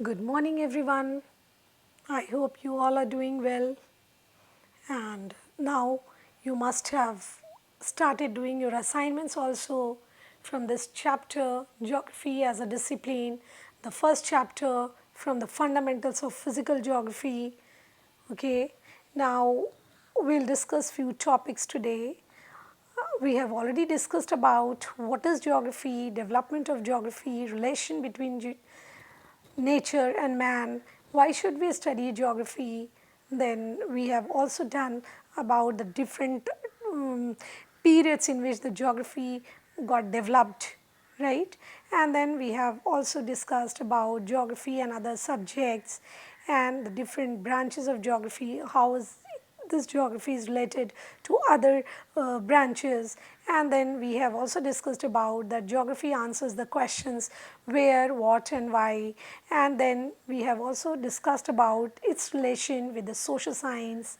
Good morning, everyone. I hope you all are doing well. And now you must have started doing your assignments also from this chapter, Geography as a Discipline, the first chapter from the fundamentals of physical geography. Okay, now we'll discuss few topics today. We have already discussed about what is geography, development of geography, relation between nature and man. Why should we study geography? Then we have also done about the different periods in which the geography got developed, right? And then we have also discussed about geography and other subjects and the different branches of geography, how is this geography is related to other branches. And then we have also discussed about that geography answers the questions where, what and why. And then we have also discussed about its relation with the social science.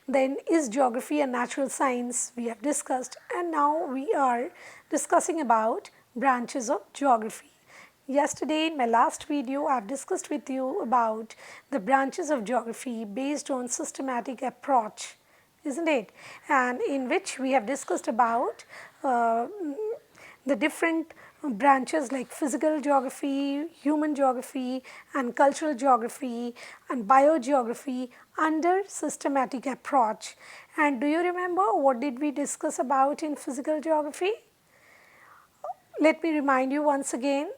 Then is geography a natural science? We have discussed, and now we are discussing about branches of geography. Yesterday in my last video I have discussed with you about the branches of geography based on systematic approach, isn't it? And in which we have discussed about the different branches like physical geography, human geography and cultural geography and biogeography under systematic approach. And do you remember what did we discuss about in physical geography? Let me remind you once again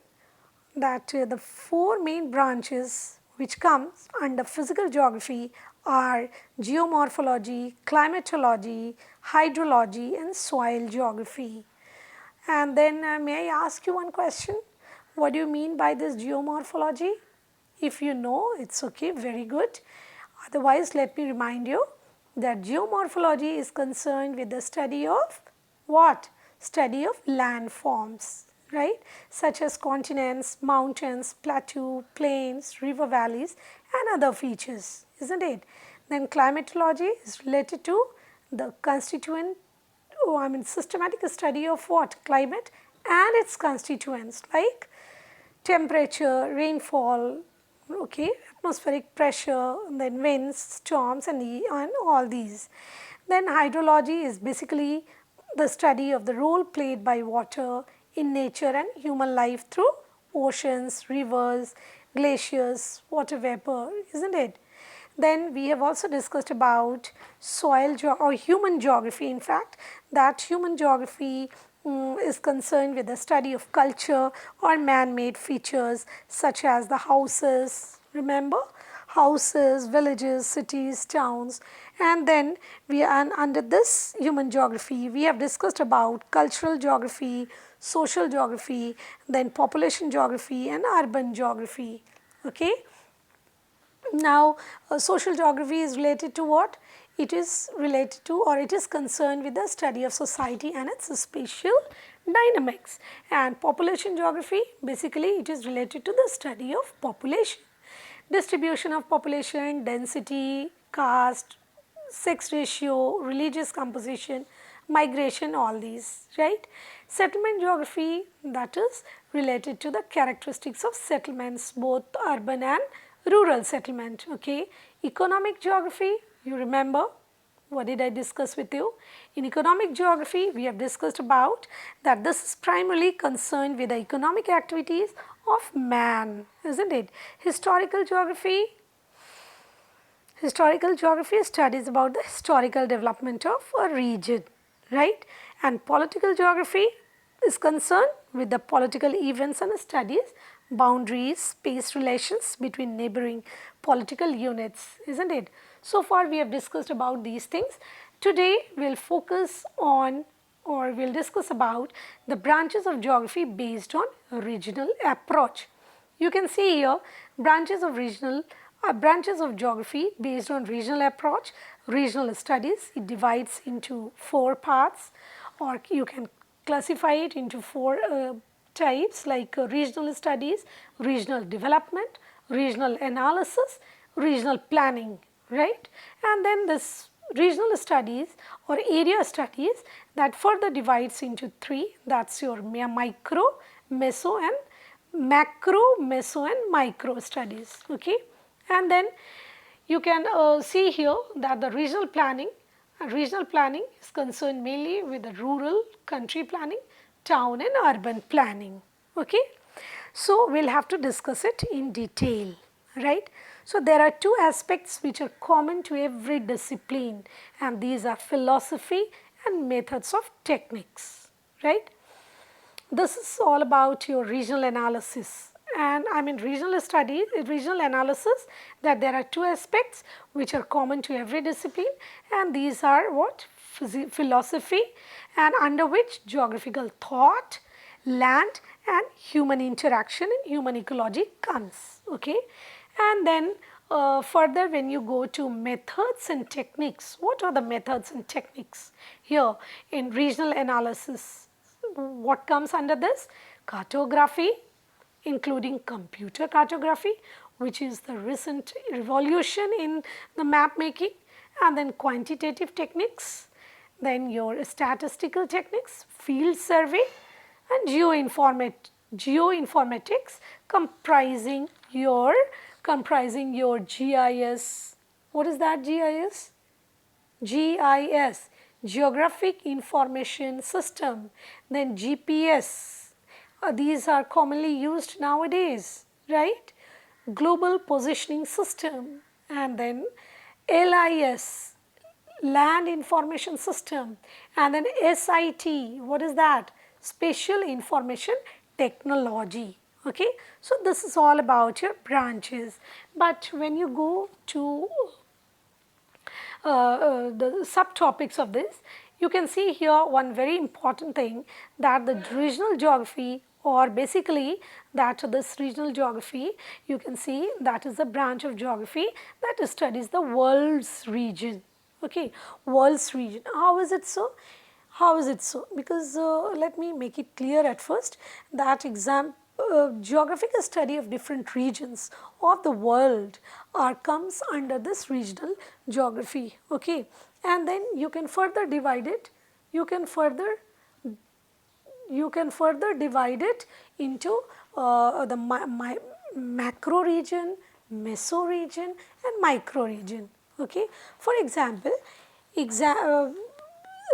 that the four main branches which comes under physical geography are geomorphology, climatology, hydrology and soil geography. And then may I ask you one question? What do you mean by this geomorphology? If you know, it's okay, very good. Otherwise, let me remind you that geomorphology is concerned with the study of what? Study of landforms, right? Such as continents, mountains, plateau, plains, river valleys and other features, isn't it? Then climatology is related to the constituent systematic study of what? Climate and its constituents like temperature, rainfall, okay, atmospheric pressure, then winds, storms and all these. Then hydrology is basically the study of the role played by water in nature and human life through oceans, rivers, glaciers, water vapor, isn't it? Then we have also discussed about soil or human geography, in fact, that human geography is concerned with the study of culture or man-made features such as the houses, remember? Houses, villages, cities, towns. And then we are under this human geography, we have discussed about cultural geography, social geography, then population geography and urban geography, okay? Now, social geography is related to what? It is related to or it is concerned with the study of society and its spatial dynamics. And population geography, basically it is related to the study of population. Distribution of population, density, caste, sex ratio, religious composition, migration, all these, right? Settlement geography, that is related to the characteristics of settlements, both urban and rural settlement, okay. Economic geography, you remember what did I discuss with you? In economic geography, we have discussed about that this is primarily concerned with the economic activities of man, isn't it? Historical geography studies about the historical development of a region, right? And political geography is concerned with the political events and studies boundaries, space relations between neighboring political units, isn't it? So far we have discussed about these things. Today we will focus on or we will discuss about the branches of geography based on regional approach. You can see here branches of geography based on regional approach, regional studies. It divides into four parts or you can classify it into four types like regional studies, regional development, regional analysis, regional planning, right? And then this regional studies or area studies that further divides into three, that's your micro, meso and macro, meso and micro studies. Okay, and then you can see here that the regional planning is concerned mainly with the rural, country planning, town and urban planning. Okay, so we'll have to discuss it in detail, right? So there are two aspects which are common to every discipline, and these are philosophy and methods of techniques, right? This is all about your regional analysis, and I mean regional analysis, that there are two aspects which are common to every discipline, and these are what? Philosophy, and under which geographical thought, land and human interaction and human ecology comes. Okay, and then further, when you go to methods and techniques, what are the methods and techniques here in regional analysis? What comes under this? Cartography, including computer cartography, which is the recent revolution in the map making, and then quantitative techniques, then your statistical techniques, field survey and geoinformatics, comprising your GIS. What is that GIS? GIS, Geographic Information System, then GPS. These are commonly used nowadays, right? Global Positioning System, and then LIS, Land Information System, and then SIT. What is that? Spatial Information Technology. Okay, so this is all about your branches. But when you go to the subtopics of this, you can see here one very important thing, that the regional geography, or basically that this regional geography, you can see that is a branch of geography that studies the world's region. Okay, world's region. How is it so? How is it so? Because let me make it clear at first that geographical study of different regions of the world comes under this regional geography. Okay, and then you can further divide it. You can further divide it into the macro region, meso region and micro region. Okay, for example,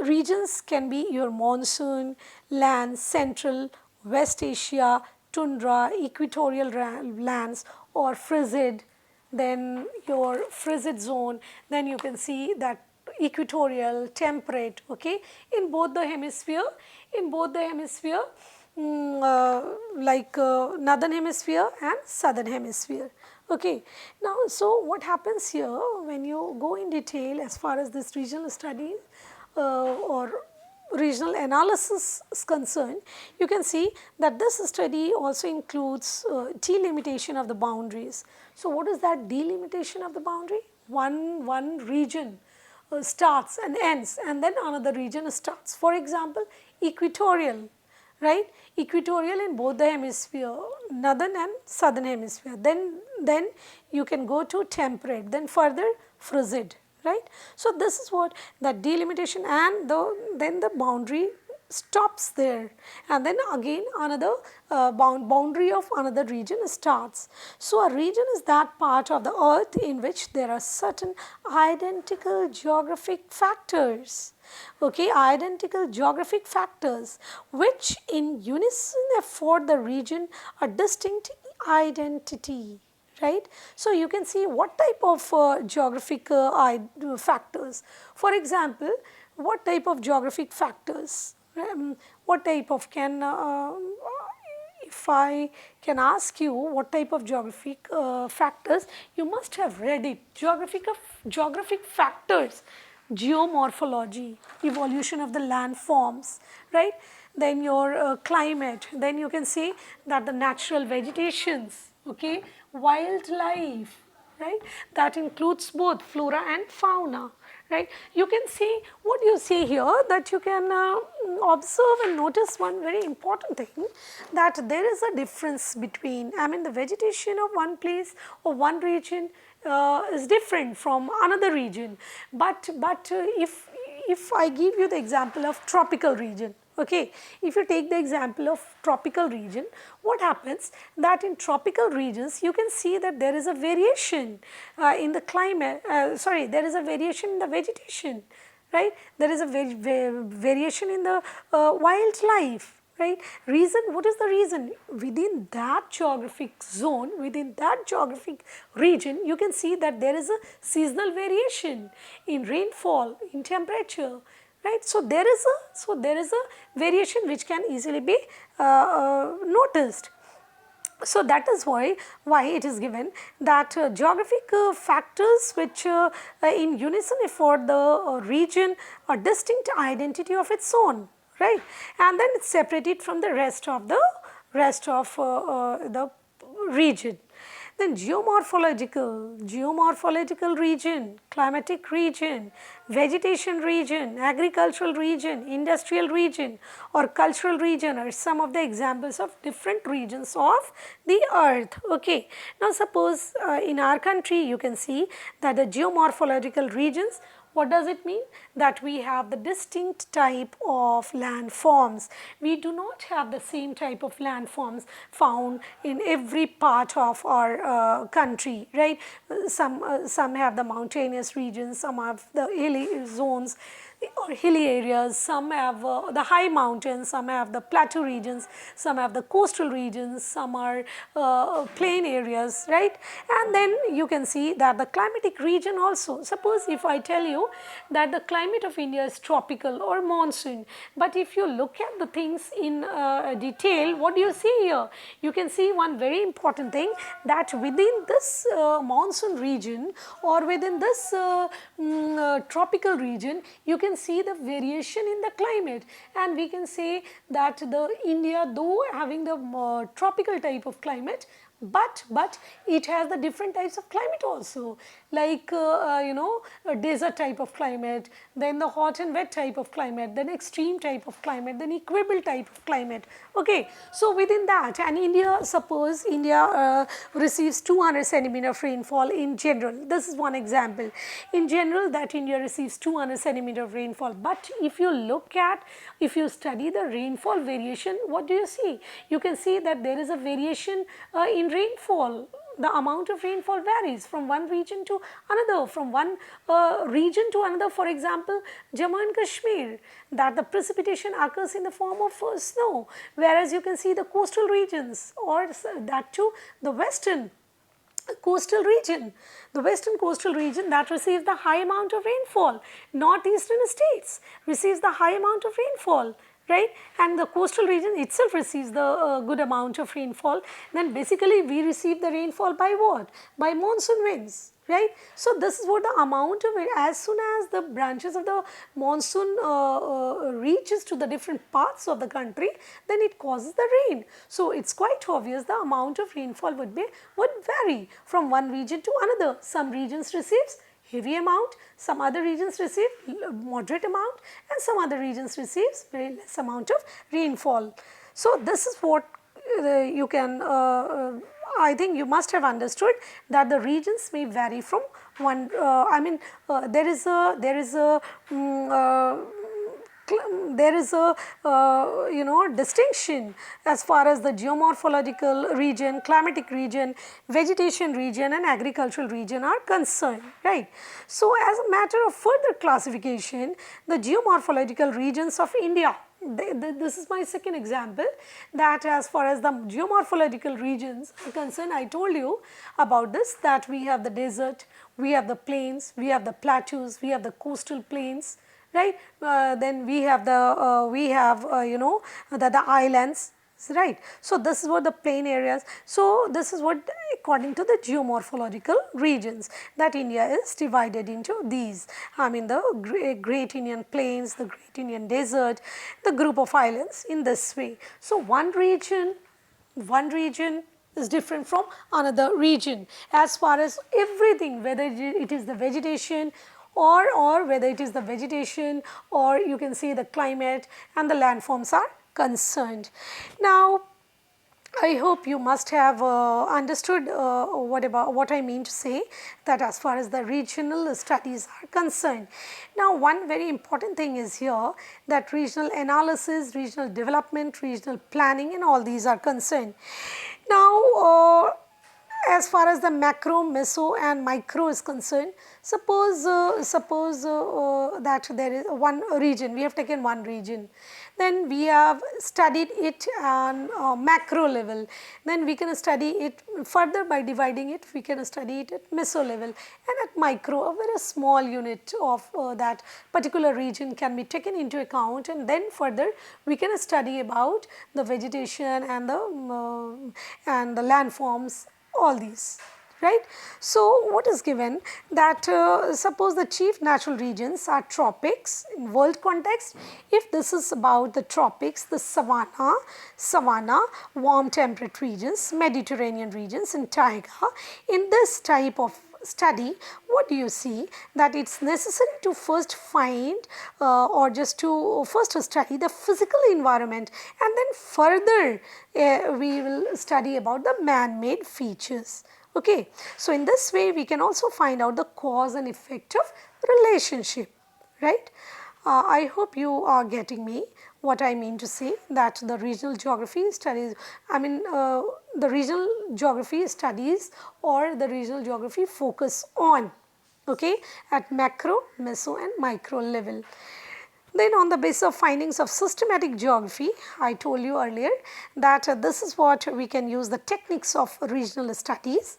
regions can be your monsoon, land, central, West Asia, tundra, equatorial lands or frigid, then your frigid zone, then you can see that equatorial, temperate, okay, in both the hemisphere, like northern hemisphere and southern hemisphere. Okay. Now, so what happens here when you go in detail as far as this regional study or regional analysis is concerned, you can see that this study also includes delimitation of the boundaries. So, what is that delimitation of the boundary? One region starts and ends, and then another region starts. For example, equatorial, right? Equatorial in both the hemisphere, northern and southern hemisphere. Then you can go to temperate, then further frigid, right? So this is what the delimitation, and then the boundary stops there, and then again another boundary of another region starts. So a region is that part of the earth in which there are certain identical geographic factors. Okay, identical geographic factors which in unison afford the region a distinct identity, right. So you can see what type of geographic factors. For example, what type of geographic factors? What type of if I can ask you what type of geographic factors, you must have read it. Geographic factors, geomorphology, evolution of the landforms, right? Then your climate, then you can see that the natural vegetations, okay, wildlife, right, that includes both flora and fauna, right. You can see what you see here, that you can observe and notice one very important thing, that there is a difference between, I mean, the vegetation of one place or one region is different from another region, but if I give you the example of tropical region, Okay, if you take the example of tropical region, what happens that in tropical regions you can see that there is a variation in the climate, there is a variation in the vegetation, right? There is a variation in the wildlife, right? Reason, what is the reason? Within that geographic zone, within that geographic region, you can see that there is a seasonal variation in rainfall, in temperature, right? So there is a variation which can easily be noticed. So that is why it is given that geographic factors which in unison afford the region a distinct identity of its own, right? And then it's separated from the rest of the region. Then geomorphological region, climatic region, vegetation region, agricultural region, industrial region or cultural region are some of the examples of different regions of the earth. Okay. Now suppose in our country you can see that the geomorphological regions, what does it mean? That we have the distinct type of landforms. We do not have the same type of landforms found in every part of our country, right? Some have the mountainous regions, some have the hilly zones or hilly areas, some have the high mountains, some have the plateau regions, some have the coastal regions, some are plain areas, right? And then you can see that the climatic region also. Suppose if I tell you that the climate of India is tropical or monsoon, but if you look at the things in detail, what do you see here? You can see one very important thing, that within this monsoon region or within this tropical region, you can see the variation in the climate, and we can say that the India, though having the tropical type of climate, but it has the different types of climate also, like a desert type of climate, then the hot and wet type of climate, then extreme type of climate, then equable type of climate. Okay, so within that, and India, suppose India receives 200 centimeter of rainfall in general. This is one example. In general, that India receives 200 centimeter of rainfall. But if you look at, if you study the rainfall variation, what do you see? You can see that there is a variation in rainfall. The amount of rainfall varies from one region to another, from one region to another. For example, Jammu and Kashmir, that the precipitation occurs in the form of snow, whereas you can see the coastal regions, or that too the western coastal region, the western coastal region that receives the high amount of rainfall. Northeastern states receives the high amount of rainfall, right? And the coastal region itself receives the good amount of rainfall. Then basically we receive the rainfall by what? By monsoon winds, right? So this is what the amount of it, as soon as the branches of the monsoon reaches to the different parts of the country, then it causes the rain. So it's quite obvious the amount of rainfall would vary from one region to another. Some regions receives heavy amount, some other regions receive moderate amount, and some other regions receives very less amount of rainfall. So this is what you can I think you must have understood that the regions may vary from one there is a distinction as far as the geomorphological region, climatic region, vegetation region and agricultural region are concerned, right. So as a matter of further classification, the geomorphological regions of India, this is my second example, that as far as the geomorphological regions are concerned, I told you about this, that we have the desert, we have the plains, we have the plateaus, we have the coastal plains, right. Then we have the the islands, right. So this is what the plain areas. So this is what according to the geomorphological regions that India is divided into these. The Great Indian Plains, the Great Indian Desert, the group of islands in this way. So one region is different from another region as far as everything, whether it is the vegetation or whether it is the vegetation, or you can see the climate and the landforms are concerned. Now I hope you must have understood what I mean to say, that as far as the regional studies are concerned. Now, one very important thing is here that regional analysis, regional development, regional planning, and all these are concerned. Now, as far as the macro, meso and micro is concerned, suppose that there is one region, we have taken one region, then we have studied it on macro level, then we can study it further by dividing it, we can study it at meso level, and at micro a very small unit of that particular region can be taken into account, and then further we can study about the vegetation and the landforms, all these, right. So, what is given that suppose the chief natural regions are tropics in world context. If this is about the tropics, the savanna, warm temperate regions, Mediterranean regions and taiga, in this type of study, what do you see, that it is necessary to first find or just to first study the physical environment, and then further we will study about the man-made features. Okay. So, in this way we can also find out the cause and effect of relationship, right. I hope you are getting me what I mean to say, that the regional geography studies, the regional geography studies or the regional geography focus on, okay, at macro, meso and micro level. Then on the basis of findings of systematic geography, I told you earlier that this is what we can use the techniques of regional studies.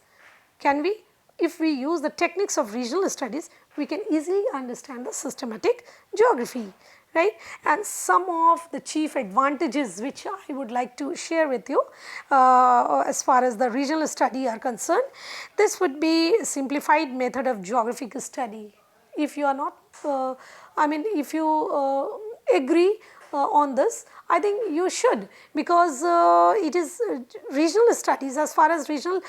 Can we? If we use the techniques of regional studies, we can easily understand the systematic geography, right. And some of the chief advantages which I would like to share with you as far as the regional study are concerned, this would be simplified method of geographic study. If you are not, if you agree on this, I think you should, because it is regional studies, as far as regional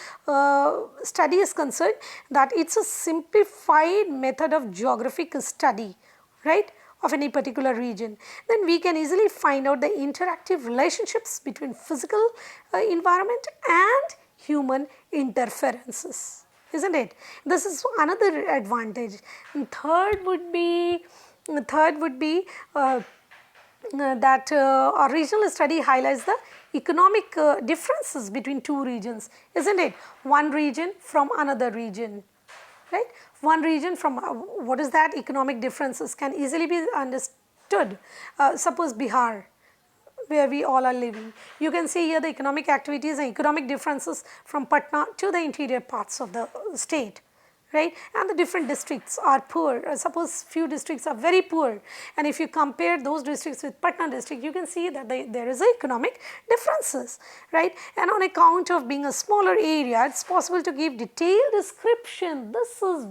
study is concerned, that it is a simplified method of geographic study, right, of any particular region. Then we can easily find out the interactive relationships between physical environment and human interferences, isn't it? This is another advantage. And third would be that a regional study highlights the economic differences between two regions, isn't it? One region from another region, right. One region from what is that economic differences can easily be understood. Suppose Bihar, where we all are living, you can see here the economic activities and economic differences from Patna to the interior parts of the state, right. And the different districts are poor. Suppose few districts are very poor, and if you compare those districts with Patna district, you can see that there is a economic differences, right. And on account of being a smaller area, it is possible to give detailed description. This is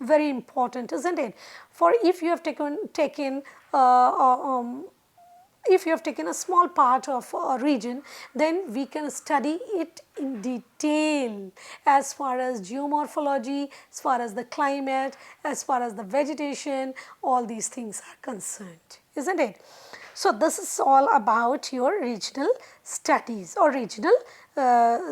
very important, isn't it? For if you have taken if you have taken a small part of a region, then we can study it in detail as far as geomorphology, as far as the climate, as far as the vegetation, all these things are concerned, isn't it? So, this is all about your regional studies or regional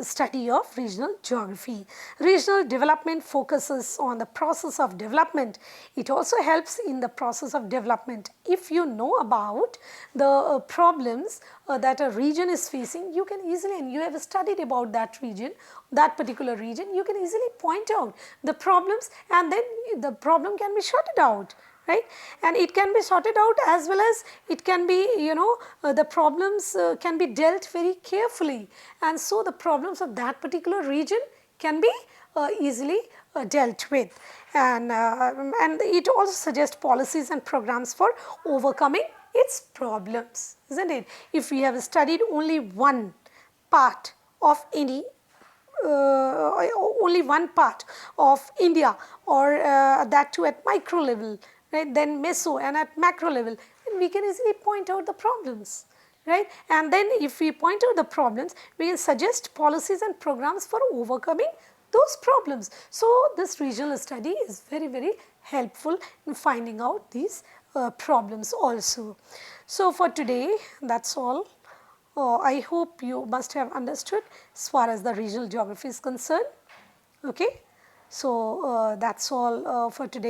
study of regional geography. Regional development focuses on the process of development. It also helps in the process of development. If you know about the problems that a region is facing, you can easily, and you have studied about that region, that particular region, you can easily point out the problems, and then the problem can be sorted out, right. And it can be sorted out, as well as it can be, the problems can be dealt very carefully, and so the problems of that particular region can be easily dealt with, and it also suggests policies and programs for overcoming its problems, isn't it? If we have studied only one part of any only one part of India, or that too at micro level, right, then meso, and at macro level, then we can easily point out the problems, right. And then if we point out the problems, we can suggest policies and programs for overcoming those problems. So, this regional study is very helpful in finding out these problems also. So, for today, that is all. I hope you must have understood as far as the regional geography is concerned. Okay, so that's all for today.